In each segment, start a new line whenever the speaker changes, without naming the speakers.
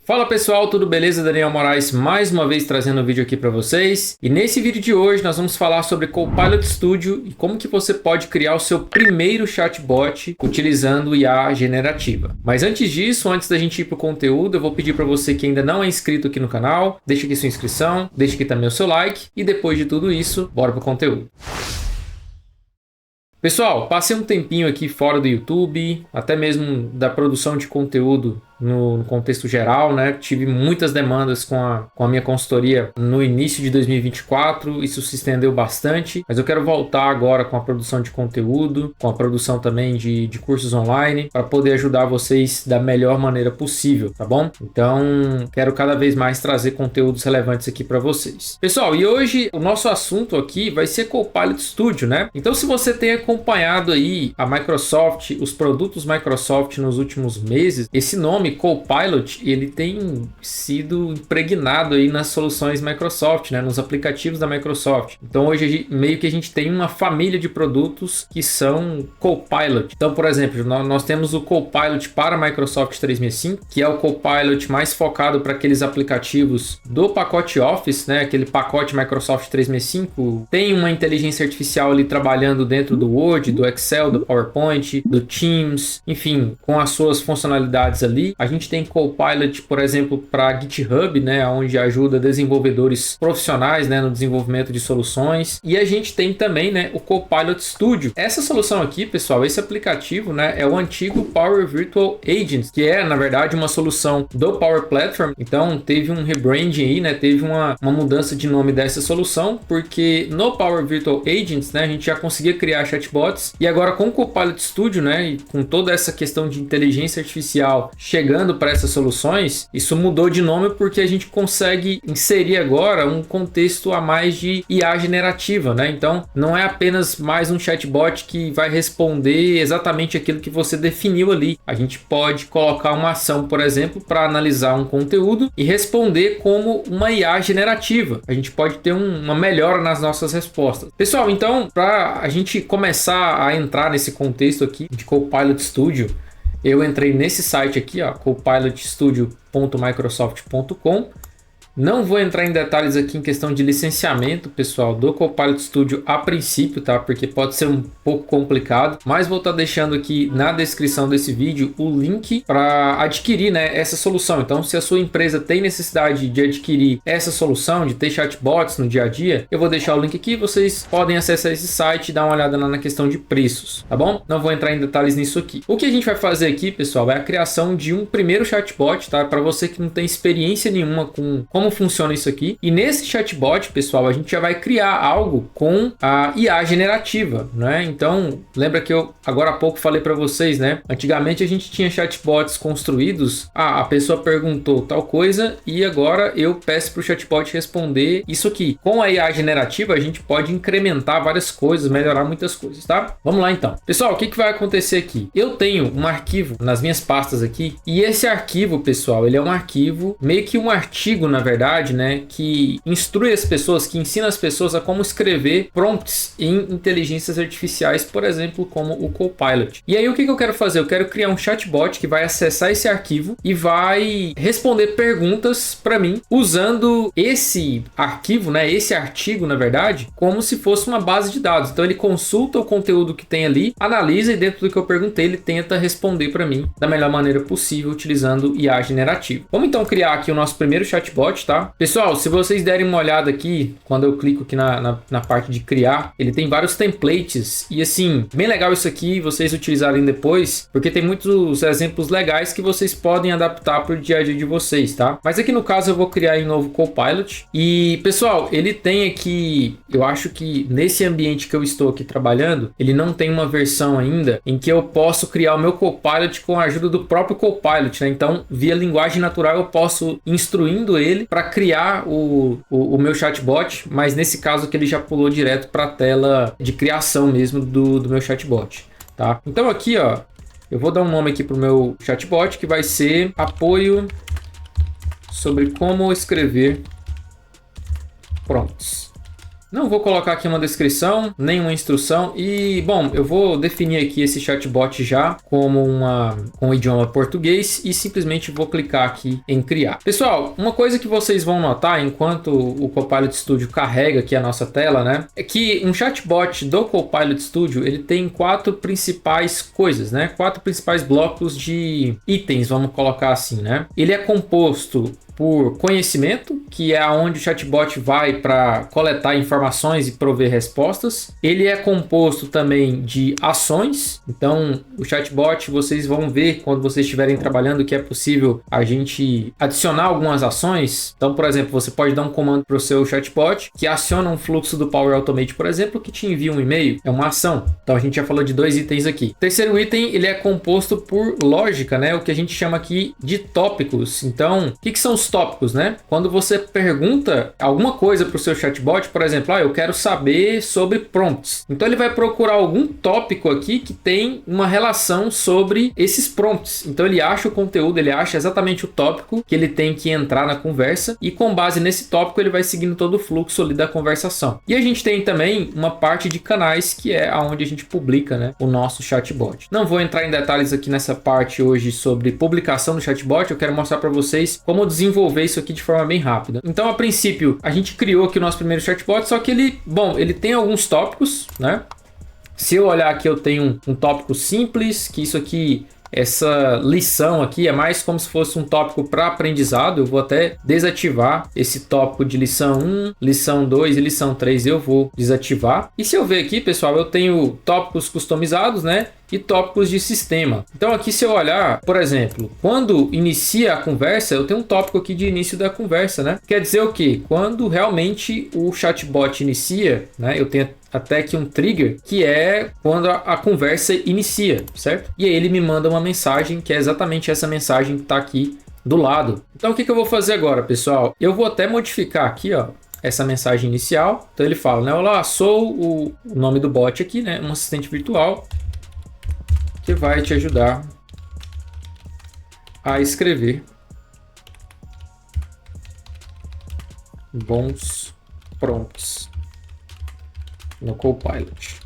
Fala pessoal, tudo beleza? Daniel Moraes mais uma vez trazendo um vídeo aqui para vocês. E nesse vídeo de hoje nós vamos falar sobre Copilot Studio e como que você pode criar o seu primeiro chatbot utilizando IA generativa. Mas antes disso, antes da gente ir para o conteúdo, eu vou pedir para você que ainda não é inscrito aqui no canal, deixe aqui sua inscrição, deixe aqui também o seu like e depois de tudo isso, bora para o conteúdo. Pessoal, passei um tempinho aqui fora do YouTube, até mesmo da produção de conteúdo no contexto geral, né? Tive muitas demandas com a minha consultoria no início de 2024, isso se estendeu bastante, mas eu quero voltar agora com a produção de conteúdo, com a produção também de cursos online, para poder ajudar vocês da melhor maneira possível, tá bom? Então, quero cada vez mais trazer conteúdos relevantes aqui para vocês. Pessoal, e hoje o nosso assunto aqui vai ser Copilot Studio, né? Então, se você tem acompanhado aí a Microsoft, os produtos Microsoft nos últimos meses, esse nome Copilot, ele tem sido impregnado aí nas soluções Microsoft, né, nos aplicativos da Microsoft. Então hoje meio que a gente tem uma família de produtos que são Copilot. Então, por exemplo, nós temos o Copilot para Microsoft 365, que é o Copilot mais focado para aqueles aplicativos do pacote Office, né, aquele pacote Microsoft 365. Tem uma inteligência artificial ali trabalhando dentro do Word, do Excel, do PowerPoint, do Teams, enfim, com as suas funcionalidades ali. A gente tem Copilot, por exemplo, para GitHub, né, onde ajuda desenvolvedores profissionais, né, no desenvolvimento de soluções. E a gente tem também, né, o Copilot Studio. Essa solução aqui, pessoal, esse aplicativo, né, é o antigo Power Virtual Agents, que é, na verdade, uma solução do Power Platform. Então, teve um rebranding aí, né, teve uma mudança de nome dessa solução, porque no Power Virtual Agents, né, a gente já conseguia criar chatbots. E agora com o Copilot Studio, né, e com toda essa questão de inteligência artificial chegando para essas soluções, isso mudou de nome porque a gente consegue inserir agora um contexto a mais de IA generativa, né? Então, não é apenas mais um chatbot que vai responder exatamente aquilo que você definiu ali. A gente pode colocar uma ação, por exemplo, para analisar um conteúdo e responder como uma IA generativa. A gente pode ter uma melhora nas nossas respostas. Pessoal, então, para a gente começar a entrar nesse contexto aqui de Copilot Studio, eu entrei nesse site aqui, ó, copilotstudio.microsoft.com. Não vou entrar em detalhes aqui em questão de licenciamento, pessoal, do Copilot Studio a princípio, tá? Porque pode ser um pouco complicado, mas vou estar deixando aqui na descrição desse vídeo o link para adquirir, né, essa solução. Então, se a sua empresa tem necessidade de adquirir essa solução, de ter chatbots no dia a dia, eu vou deixar o link aqui, vocês podem acessar esse site e dar uma olhada lá na questão de preços, tá bom? Não vou entrar em detalhes nisso aqui. O que a gente vai fazer aqui, pessoal, é a criação de um primeiro chatbot, tá? Para você que não tem experiência nenhuma com como funciona isso aqui. E nesse chatbot, pessoal, a gente já vai criar algo com a IA generativa, né? Então, lembra que eu agora há pouco falei para vocês, né? Antigamente a gente tinha chatbots construídos, a pessoa perguntou tal coisa e agora eu peço para o chatbot responder isso aqui. Com a IA generativa, a gente pode incrementar várias coisas, melhorar muitas coisas, tá? Vamos lá então. Pessoal, o que vai acontecer aqui? Eu tenho um arquivo nas minhas pastas aqui e esse arquivo, pessoal, ele é um arquivo, meio que um artigo, na verdade, né, que instrui as pessoas, que ensina as pessoas a como escrever prompts em inteligências artificiais, por exemplo, como o Copilot. E aí o que eu quero fazer? Eu quero criar um chatbot que vai acessar esse arquivo e vai responder perguntas para mim usando esse arquivo, né, esse artigo, na verdade, como se fosse uma base de dados. Então ele consulta o conteúdo que tem ali, analisa e dentro do que eu perguntei, ele tenta responder para mim da melhor maneira possível utilizando IA generativa. Vamos então criar aqui o nosso primeiro chatbot, tá? Pessoal, se vocês derem uma olhada aqui, quando eu clico aqui na parte de criar, ele tem vários templates e assim, bem legal isso aqui, vocês utilizarem depois, porque tem muitos exemplos legais que vocês podem adaptar para o dia a dia de vocês, tá? Mas aqui no caso eu vou criar em novo Copilot e, pessoal, ele tem aqui, eu acho que nesse ambiente que eu estou aqui trabalhando, ele não tem uma versão ainda em que eu posso criar o meu Copilot com a ajuda do próprio Copilot, né? Então, via linguagem natural, eu posso instruindo ele para criar o meu chatbot, mas nesse caso que ele já pulou direto para a tela de criação mesmo do meu chatbot, tá? Então aqui, ó, eu vou dar um nome aqui para o meu chatbot que vai ser apoio sobre como escrever prompts. Não vou colocar aqui uma descrição, nem uma instrução e, bom, eu vou definir aqui esse chatbot já como com o idioma português e simplesmente vou clicar aqui em criar. Pessoal, uma coisa que vocês vão notar enquanto o Copilot Studio carrega aqui a nossa tela, né, é que um chatbot do Copilot Studio, ele tem 4 principais coisas, né, 4 principais blocos de itens, vamos colocar assim, né. Ele é composto por conhecimento, que é onde o chatbot vai para coletar informações e prover respostas. Ele é composto também de ações. Então, o chatbot, vocês vão ver quando vocês estiverem trabalhando que é possível a gente adicionar algumas ações. Então, por exemplo, você pode dar um comando para o seu chatbot que aciona um fluxo do Power Automate, por exemplo, que te envia um e-mail. É uma ação. Então, a gente já falou de 2 itens aqui. Terceiro item, ele é composto por lógica, né? O que a gente chama aqui de tópicos. Então, o que são os tópicos, né? Quando você pergunta alguma coisa para o seu chatbot, por exemplo, eu quero saber sobre prompts. Então ele vai procurar algum tópico aqui que tem uma relação sobre esses prompts. Então ele acha o conteúdo, ele acha exatamente o tópico que ele tem que entrar na conversa e com base nesse tópico ele vai seguindo todo o fluxo ali da conversação. E a gente tem também uma parte de canais que é aonde a gente publica, né, o nosso chatbot. Não vou entrar em detalhes aqui nessa parte hoje sobre publicação do chatbot, eu quero mostrar para vocês como desenvolver isso aqui de forma bem rápida. Então, a princípio, a gente criou aqui o nosso primeiro chatbot, só que ele tem alguns tópicos, né? Se eu olhar aqui, eu tenho um tópico simples, que isso aqui, essa lição aqui é mais como se fosse um tópico para aprendizado. Eu vou até desativar esse tópico de lição 1, lição 2 e lição 3 eu vou desativar. E se eu ver aqui, pessoal, eu tenho tópicos customizados, né? E tópicos de sistema. Então aqui se eu olhar, por exemplo, quando inicia a conversa, eu tenho um tópico aqui de início da conversa, né? Quer dizer o quê? Quando realmente o chatbot inicia, né? Eu tenho até aqui um trigger, que é quando a conversa inicia, certo? E aí ele me manda uma mensagem, que é exatamente essa mensagem que está aqui do lado. Então o que eu vou fazer agora, pessoal? Eu vou até modificar aqui, ó, essa mensagem inicial. Então ele fala, né? Olá, sou o nome do bot aqui, né? Um assistente virtual que vai te ajudar a escrever bons prompts no Copilot.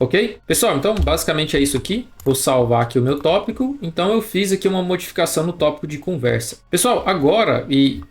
Ok? Pessoal, então basicamente é isso aqui. Vou salvar aqui o meu tópico. Então eu fiz aqui uma modificação no tópico de conversa. Pessoal, agora, e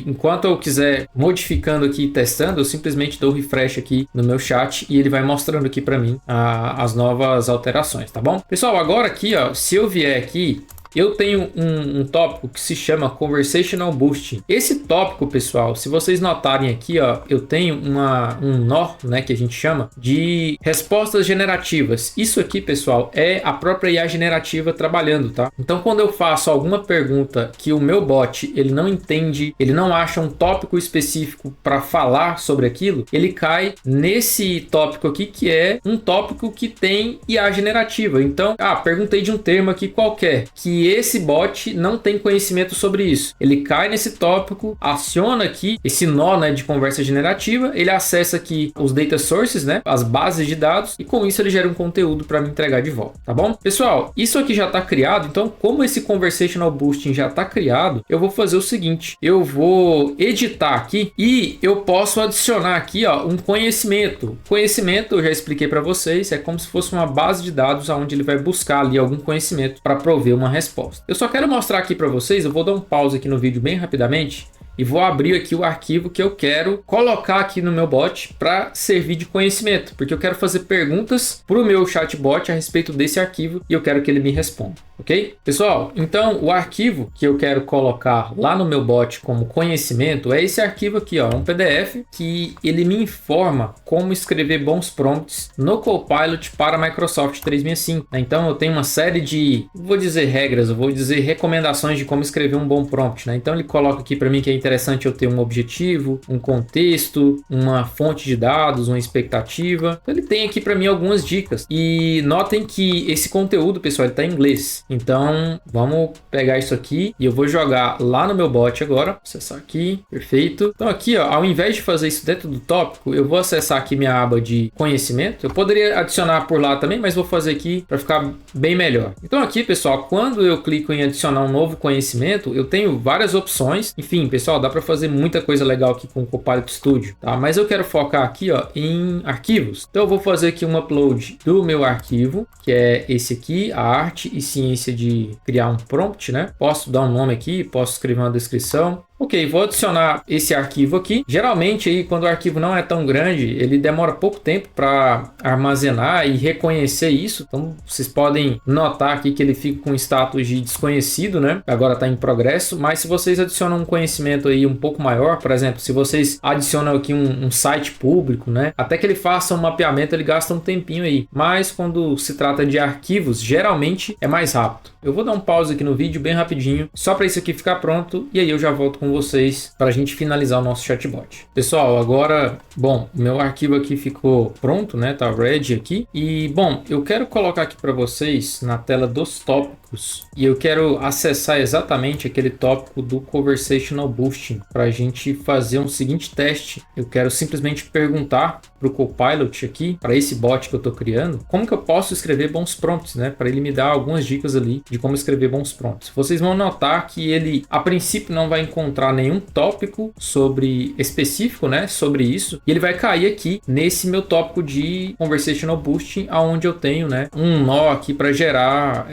enquanto eu quiser modificando aqui e testando, eu simplesmente dou refresh aqui no meu chat e ele vai mostrando aqui para mim as novas alterações, tá bom? Pessoal, agora aqui, ó, se eu vier aqui, eu tenho um tópico que se chama Conversational Boosting. Esse tópico, pessoal, se vocês notarem aqui, ó, eu tenho um nó, né, que a gente chama de respostas generativas. Isso aqui, pessoal, é a própria IA generativa trabalhando, tá? Então, quando eu faço alguma pergunta que o meu bot, ele não entende, ele não acha um tópico específico para falar sobre aquilo, ele cai nesse tópico aqui, que é um tópico que tem IA generativa. Então, perguntei de um termo aqui qualquer, que esse bot não tem conhecimento sobre isso. Ele cai nesse tópico, aciona aqui esse nó, né, de conversa generativa, ele acessa aqui os data sources, né, as bases de dados, e com isso ele gera um conteúdo para me entregar de volta, tá bom? Pessoal, isso aqui já está criado, então como esse Conversational Boosting já está criado, eu vou fazer o seguinte, eu vou editar aqui e eu posso adicionar aqui, ó, um conhecimento. Conhecimento, eu já expliquei para vocês, é como se fosse uma base de dados onde ele vai buscar ali algum conhecimento para prover uma resposta. Eu só quero mostrar aqui para vocês, eu vou dar um pause aqui no vídeo bem rapidamente e vou abrir aqui o arquivo que eu quero colocar aqui no meu bot para servir de conhecimento, porque eu quero fazer perguntas para o meu chatbot a respeito desse arquivo e eu quero que ele me responda, ok? Pessoal, então o arquivo que eu quero colocar lá no meu bot como conhecimento é esse arquivo aqui, ó, um PDF que ele me informa como escrever bons prompts no Copilot para Microsoft 365. Então eu tenho uma série de, vou dizer regras, eu vou dizer recomendações de como escrever um bom prompt, né? Então ele coloca aqui para mim que é interessante eu ter um objetivo, um contexto, uma fonte de dados, uma expectativa. Então ele tem aqui para mim algumas dicas. E notem que esse conteúdo, pessoal, ele está em inglês. Então vamos pegar isso aqui e eu vou jogar lá no meu bot agora. Acessar aqui, perfeito. Então aqui, ó, ao invés de fazer isso dentro do tópico, eu vou acessar aqui minha aba de conhecimento. Eu poderia adicionar por lá também, mas vou fazer aqui para ficar bem melhor. Então aqui, pessoal, quando eu clico em adicionar um novo conhecimento, eu tenho várias opções. Enfim, pessoal, dá para fazer muita coisa legal aqui com o Copilot Studio, tá? Mas eu quero focar aqui, ó, em arquivos. Então eu vou fazer aqui um upload do meu arquivo, que é esse aqui, a arte e ciência de criar um prompt, né? Posso dar um nome aqui, posso escrever uma descrição. Ok, vou adicionar esse arquivo aqui. Geralmente aí quando o arquivo não é tão grande, ele demora pouco tempo para armazenar e reconhecer isso. Então vocês podem notar aqui que ele fica com status de desconhecido, né? Agora está em progresso, mas se vocês adicionam um conhecimento aí um pouco maior, por exemplo, se vocês adicionam aqui um site público, né? Até que ele faça um mapeamento, ele gasta um tempinho aí. Mas quando se trata de arquivos, geralmente é mais rápido. Eu vou dar um pause aqui no vídeo bem rapidinho, só para isso aqui ficar pronto, e aí eu já volto com vocês para a gente finalizar o nosso chatbot. Pessoal, agora, bom, meu arquivo aqui ficou pronto, né? Tá ready aqui. E, bom, eu quero colocar aqui para vocês na tela dos tópicos e eu quero acessar exatamente aquele tópico do Conversational Boosting para a gente fazer um seguinte teste. Eu quero simplesmente perguntar para o Copilot aqui, para esse bot que eu estou criando, como que eu posso escrever bons prompts, né? Para ele me dar algumas dicas ali de como escrever bons prompts. Vocês vão notar que ele, a princípio, não vai encontrar nenhum tópico sobre específico, né? Sobre isso. E ele vai cair aqui nesse meu tópico de Conversational Boosting, aonde eu tenho, né, um nó aqui para gerar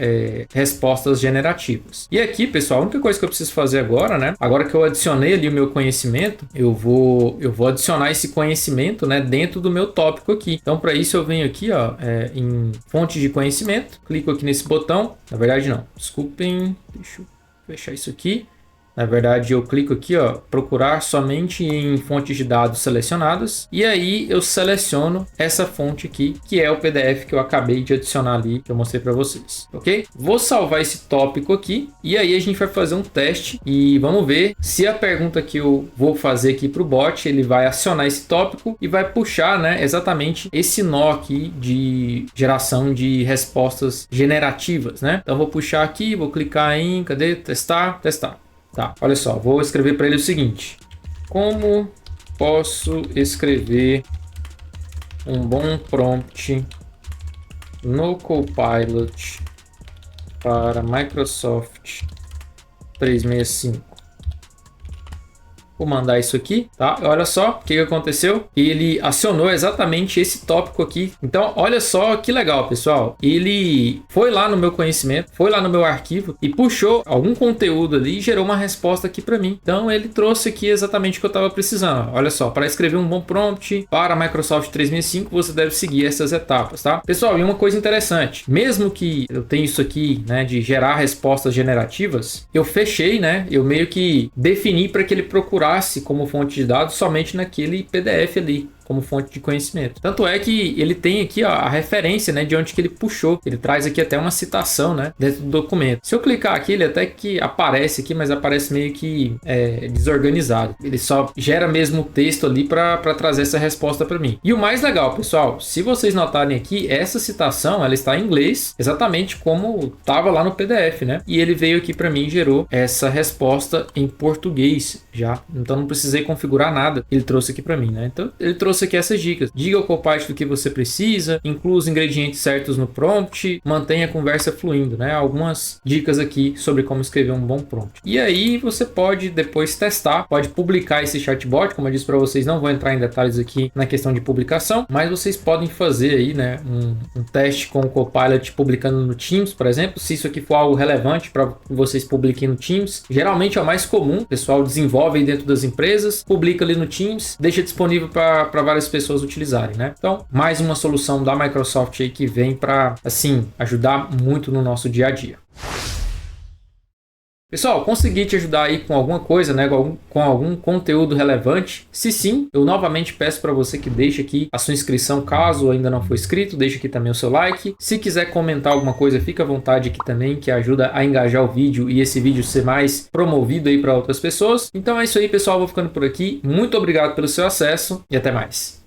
respostas generativas. E aqui, pessoal, a única coisa que eu preciso fazer agora, né? Agora que eu adicionei ali o meu conhecimento, eu vou adicionar esse conhecimento, né, dentro do meu tópico aqui. Então, para isso eu venho aqui, ó, em fonte de conhecimento, clico aqui nesse botão. Na verdade, não. Desculpem, deixa eu fechar isso aqui. Na verdade, eu clico aqui, ó, procurar somente em fontes de dados selecionadas. E aí eu seleciono essa fonte aqui, que é o PDF que eu acabei de adicionar ali, que eu mostrei para vocês, ok? Vou salvar esse tópico aqui e aí a gente vai fazer um teste e vamos ver se a pergunta que eu vou fazer aqui para o bot, ele vai acionar esse tópico e vai puxar, né, exatamente esse nó aqui de geração de respostas generativas, né? Então vou puxar aqui, vou clicar em, cadê? Testar. Tá, olha só, vou escrever para ele o seguinte: como posso escrever um bom prompt no Copilot para Microsoft 365? Vou mandar isso aqui, tá? Olha só o que aconteceu. Ele acionou exatamente esse tópico aqui. Então, olha só que legal, pessoal. Ele foi lá no meu conhecimento, foi lá no meu arquivo e puxou algum conteúdo ali e gerou uma resposta aqui para mim. Então, ele trouxe aqui exatamente o que eu estava precisando. Olha só, para escrever um bom prompt para Microsoft 365, você deve seguir essas etapas, tá? Pessoal, e uma coisa interessante, mesmo que eu tenha isso aqui, né, de gerar respostas generativas, eu fechei, né? Eu meio que defini para que ele procurasse como fonte de dados somente naquele PDF ali, como fonte de conhecimento. Tanto é que ele tem aqui, ó, a referência, né, de onde que ele puxou. Ele traz aqui até uma citação, né, dentro do documento. Se eu clicar aqui, ele até que aparece aqui, mas aparece meio que desorganizado. Ele só gera mesmo o texto ali para trazer essa resposta para mim. E o mais legal, pessoal, se vocês notarem aqui, essa citação, ela está em inglês, exatamente como estava lá no PDF, né? E ele veio aqui para mim e gerou essa resposta em português já. Então não precisei configurar nada. Ele trouxe aqui para mim, né? Então ele trouxe aqui essas dicas. Diga ao Copilot do que você precisa, inclua os ingredientes certos no prompt, mantenha a conversa fluindo, né? Algumas dicas aqui sobre como escrever um bom prompt. E aí você pode depois testar, pode publicar esse chatbot, como eu disse para vocês, não vou entrar em detalhes aqui na questão de publicação, mas vocês podem fazer aí, né, um teste com o Copilot publicando no Teams, por exemplo, se isso aqui for algo relevante para que vocês publiquem no Teams. Geralmente é o mais comum, o pessoal desenvolve aí dentro das empresas, publica ali no Teams, deixa disponível para várias pessoas utilizarem, né? Então, mais uma solução da Microsoft aí que vem para, assim, ajudar muito no nosso dia a dia. Pessoal, consegui te ajudar aí com alguma coisa, né? Com algum conteúdo relevante? Se sim, eu novamente peço para você que deixe aqui a sua inscrição, caso ainda não for inscrito, deixe aqui também o seu like. Se quiser comentar alguma coisa, fica à vontade aqui também, que ajuda a engajar o vídeo e esse vídeo ser mais promovido aí para outras pessoas. Então é isso aí, pessoal, vou ficando por aqui. Muito obrigado pelo seu acesso e até mais.